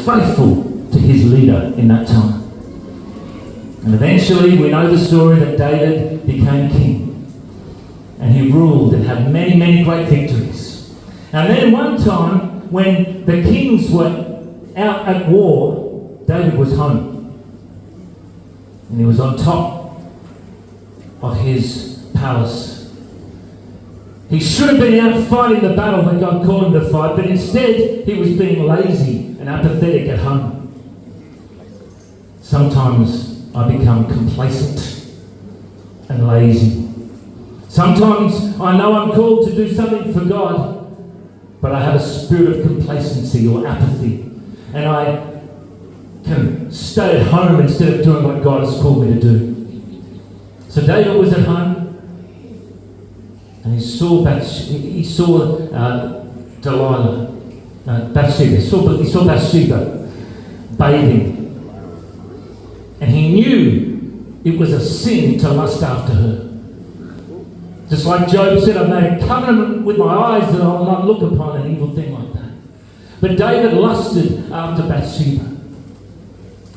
faithful to his leader in that time. And eventually we know the story that David became king. And he ruled and had many, many great victories. And then one time, when the kings were out at war, David was home. And he was on top of his palace. He should have been out fighting the battle that God called him to fight, but instead he was being lazy and apathetic at home. Sometimes I become complacent and lazy. Sometimes I know I'm called to do something for God, but I have a spirit of complacency or apathy, and I can stay at home instead of doing what God has called me to do. So David was at home, and he saw Delilah, Bathsheba. He saw Bathsheba bathing, and he knew it was a sin to lust after her. Just like Job said, I've made a covenant with my eyes that I will not look upon an evil thing like that. But David lusted after Bathsheba.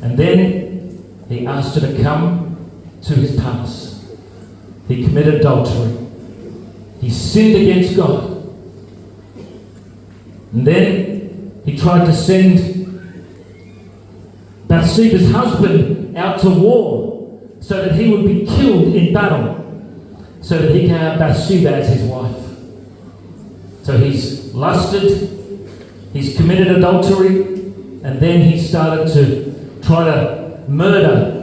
And then he asked her to come to his palace. He committed adultery. He sinned against God. And then he tried to send Bathsheba's husband out to war so that he would be killed in battle, so that he can have Bathsheba as his wife. So he's lusted, he's committed adultery, and then he started to try to murder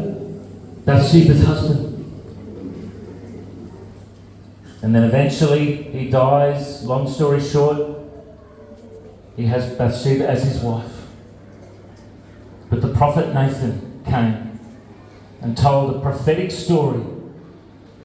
Bathsheba's husband. And then eventually he dies. Long story short, he has Bathsheba as his wife. But the prophet Nathan came and told a prophetic story